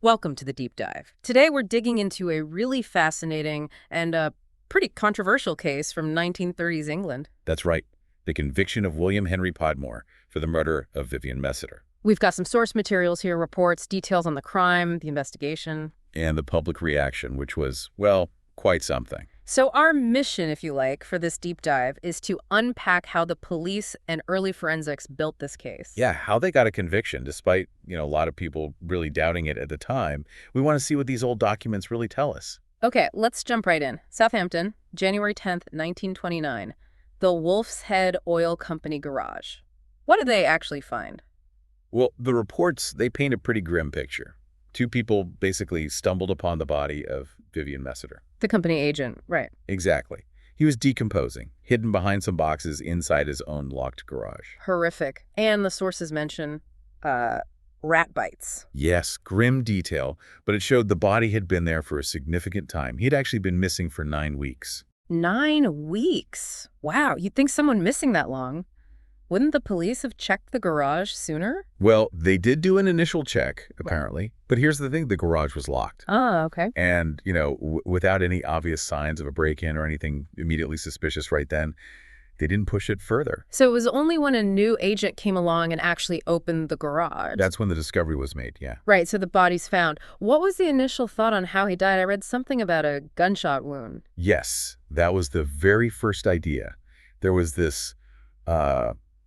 Welcome to the Deep Dive. Today we're digging into a really fascinating and pretty controversial case from 1930s England. That's right, the conviction of William Henry Podmore for the murder of Vivian Messiter. We've got some source materials here, reports, details on the crime, the investigation. And the public reaction, which was, well, quite something. So our mission, if you like, for this deep dive is to unpack how the police and early forensics built this case. Yeah, how they got a conviction, despite, a lot of people really doubting it at the time. We want to see what these old documents really tell us. Okay, let's jump right in. Southampton, January 10th, 1929. The Wolf's Head Oil Company garage. What did they actually find? Well, the reports, they paint a pretty grim picture. Two people basically stumbled upon the body of Vivian Messiter. The company agent, right. Exactly. He was decomposing, hidden behind some boxes inside his own locked garage. Horrific. And the sources mention rat bites. Yes, grim detail, but it showed the body had been there for a significant time. He'd actually been missing for 9 weeks. 9 weeks? Wow, you'd think someone missing that long. Wouldn't the police have checked the garage sooner? Well, they did do an initial check, apparently. But here's the thing, the garage was locked. Oh, okay. And, without any obvious signs of a break-in or anything immediately suspicious right then, they didn't push it further. So it was only when a new agent came along and actually opened the garage. That's when the discovery was made, yeah. Right, so the body's found. What was the initial thought on how he died? I read something about a gunshot wound. Yes, that was the very first idea. There was this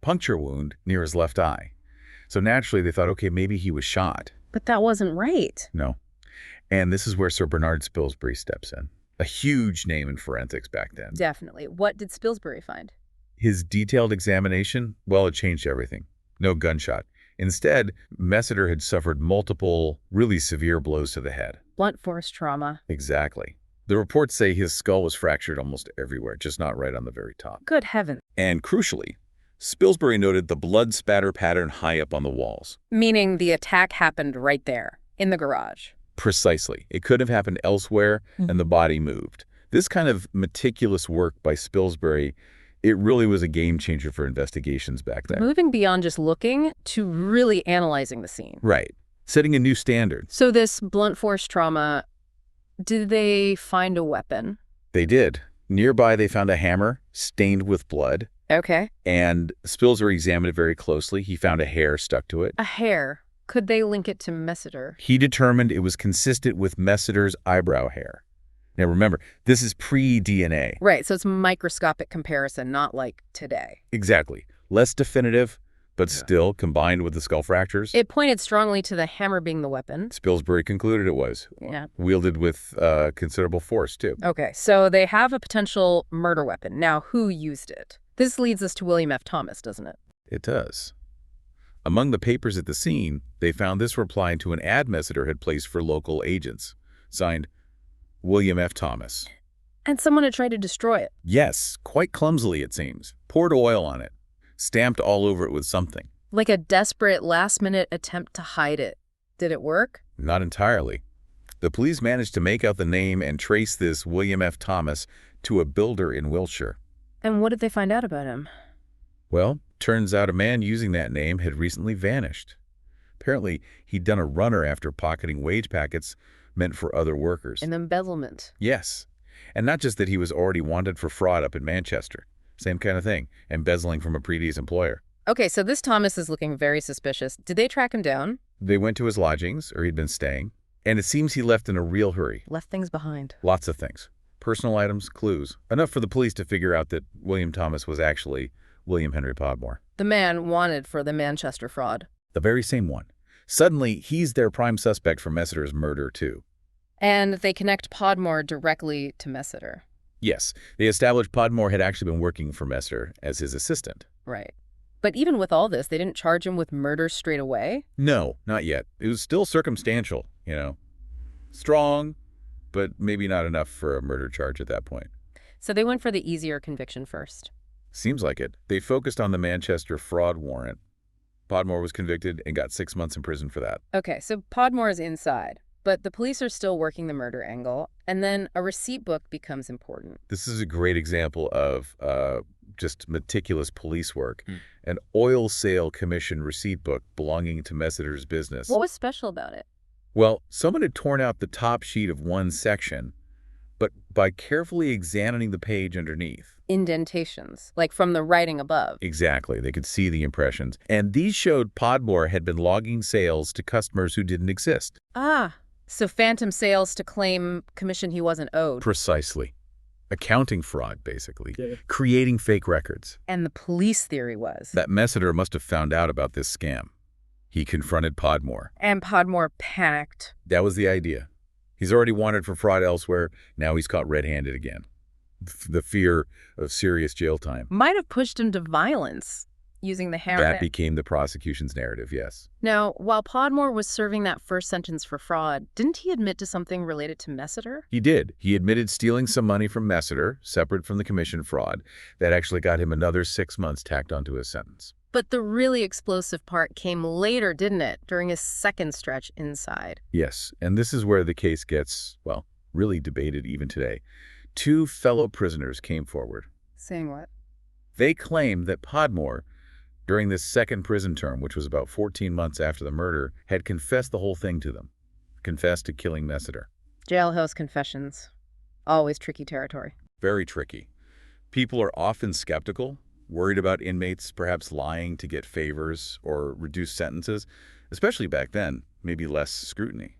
puncture wound near his left eye. So naturally, they thought, okay, maybe he was shot. But that wasn't right. No. And this is where Sir Bernard Spilsbury steps in. A huge name in forensics back then. Definitely. What did Spilsbury find? His detailed examination, well, it changed everything. No gunshot. Instead, Messiter had suffered multiple, really severe blows to the head. Blunt force trauma. Exactly. The reports say his skull was fractured almost everywhere, just not right on the very top. Good heavens. And crucially, Spilsbury noted the blood spatter pattern high up on the walls. Meaning the attack happened right there, in the garage. Precisely. It could have happened elsewhere, and the body moved. This kind of meticulous work by Spilsbury, it really was a game changer for investigations back then. Moving beyond just looking to really analyzing the scene. Right. Setting a new standard. So this blunt force trauma, did they find a weapon? They did. Nearby, they found a hammer stained with blood. Okay. And Spilsbury examined it very closely. He found a hair stuck to it. A hair. Could they link it to Messiter? He determined it was consistent with Messiter's eyebrow hair. Now remember, this is pre-DNA. Right, so it's microscopic comparison, not like today. Exactly. Less definitive, but still combined with the skull fractures. It pointed strongly to the hammer being the weapon. Spilsbury concluded it was. Yeah. Wielded with considerable force, too. Okay, so they have a potential murder weapon. Now, who used it? This leads us to William F. Thomas, doesn't it? It does. Among the papers at the scene, they found this reply to an ad Messiter had placed for local agents, signed William F. Thomas. And someone had tried to destroy it. Yes, quite clumsily, it seems. Poured oil on it. Stamped all over it with something. Like a desperate last-minute attempt to hide it. Did it work? Not entirely. The police managed to make out the name and trace this William F. Thomas to a builder in Wiltshire. And what did they find out about him? Well, turns out a man using that name had recently vanished. Apparently, he'd done a runner after pocketing wage packets meant for other workers. An embezzlement. Yes. And not just that he was already wanted for fraud up in Manchester. Same kind of thing, embezzling from a previous employer. Okay, so this Thomas is looking very suspicious. Did they track him down? They went to his lodgings, or he'd been staying, and it seems he left in a real hurry. Left things behind. Lots of things. Personal items, clues. Enough for the police to figure out that William Thomas was actually William Henry Podmore. The man wanted for the Manchester fraud. The very same one. Suddenly, he's their prime suspect for Messiter's murder, too. And they connect Podmore directly to Messiter. Yes, they established Podmore had actually been working for Messiter as his assistant. Right. But even with all this, they didn't charge him with murder straight away? No, not yet. It was still circumstantial, Strong, but maybe not enough for a murder charge at that point. So they went for the easier conviction first. Seems like it. They focused on the Manchester fraud warrant. Podmore was convicted and got 6 months in prison for that. Okay, so Podmore is inside, but the police are still working the murder angle, and then a receipt book becomes important. This is a great example of just meticulous police work. An oil sale commission receipt book belonging to Messiter's business. What was special about it? Well, someone had torn out the top sheet of one section, but by carefully examining the page underneath. Indentations, like from the writing above. Exactly, they could see the impressions. And these showed Podmore had been logging sales to customers who didn't exist. Ah, so phantom sales to claim commission he wasn't owed. Precisely. Accounting fraud, basically. Yeah. Creating fake records. And the police theory was That Messiter must have found out about this scam. He confronted Podmore. And Podmore panicked. That was the idea. He's already wanted for fraud elsewhere. Now he's caught red-handed again. The fear of serious jail time. Might have pushed him to violence, using the hammer. That became the prosecution's narrative, yes. Now, while Podmore was serving that first sentence for fraud, didn't he admit to something related to Messiter? He did. He admitted stealing some money from Messiter, separate from the commission fraud. That actually got him another 6 months tacked onto his sentence. But the really explosive part came later, didn't it? During his second stretch inside. Yes, and this is where the case gets, well, really debated even today. 2 fellow prisoners came forward. Saying what? They claimed that Podmore, during this second prison term, which was about 14 months after the murder, had confessed the whole thing to them. Confessed to killing Messiter. Jailhouse confessions. Always tricky territory. Very tricky. People are often skeptical, worried about inmates perhaps lying to get favors or reduced sentences, especially back then, maybe less scrutiny.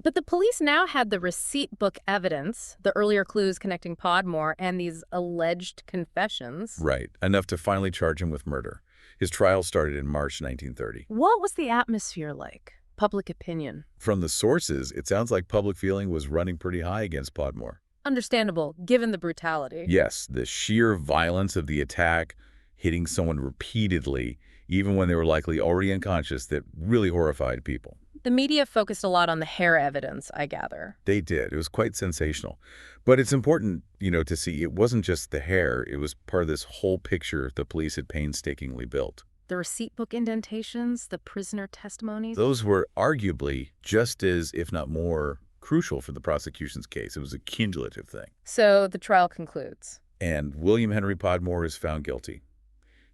But the police now had the receipt book evidence, the earlier clues connecting Podmore, and these alleged confessions. Right, enough to finally charge him with murder. His trial started in March 1930. What was the atmosphere like? Public opinion? From the sources, it sounds like public feeling was running pretty high against Podmore. Understandable, given the brutality. Yes, the sheer violence of the attack, hitting someone repeatedly, even when they were likely already unconscious, that really horrified people. The media focused a lot on the hair evidence, I gather. They did. It was quite sensational. But it's important, to see it wasn't just the hair. It was part of this whole picture the police had painstakingly built. The receipt book indentations, the prisoner testimonies. Those were arguably just as, if not more, crucial for the prosecution's case. It was a cumulative thing. So the trial concludes. And William Henry Podmore is found guilty.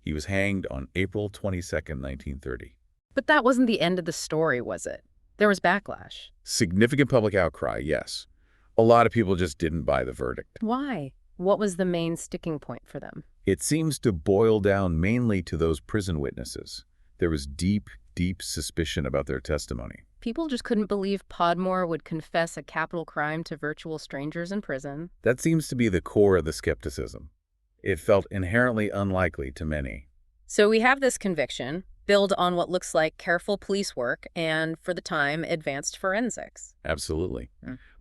He was hanged on April 22nd, 1930. But that wasn't the end of the story, was it? There was backlash. Significant public outcry, yes. A lot of people just didn't buy the verdict. Why? What was the main sticking point for them? It seems to boil down mainly to those prison witnesses. There was deep, deep suspicion about their testimony. People just couldn't believe Podmore would confess a capital crime to virtual strangers in prison. That seems to be the core of the skepticism. It felt inherently unlikely to many. So we have this conviction, build on what looks like careful police work and, for the time, advanced forensics. Absolutely.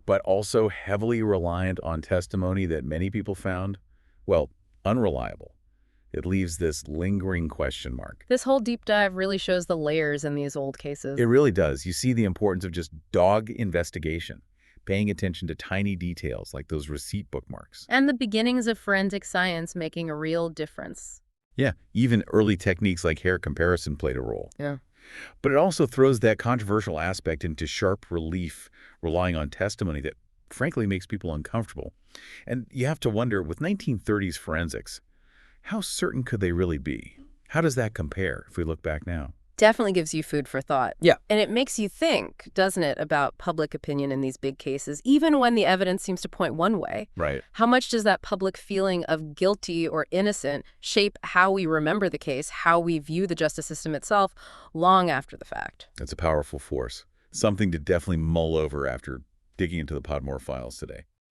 But also heavily reliant on testimony that many people found, well, unreliable. It leaves this lingering question mark. This whole deep dive really shows the layers in these old cases. It really does. You see the importance of just dog investigation, paying attention to tiny details like those receipt bookmarks. And the beginnings of forensic science making a real difference. Yeah, even early techniques like hair comparison played a role. Yeah. But it also throws that controversial aspect into sharp relief, relying on testimony that frankly makes people uncomfortable. And you have to wonder, with 1930s forensics, how certain could they really be? How does that compare if we look back now? Definitely gives you food for thought. Yeah. And it makes you think, doesn't it, about public opinion in these big cases, even when the evidence seems to point one way. Right. How much does that public feeling of guilty or innocent shape how we remember the case, how we view the justice system itself long after the fact? That's a powerful force. Something to definitely mull over after digging into the Podmore files today.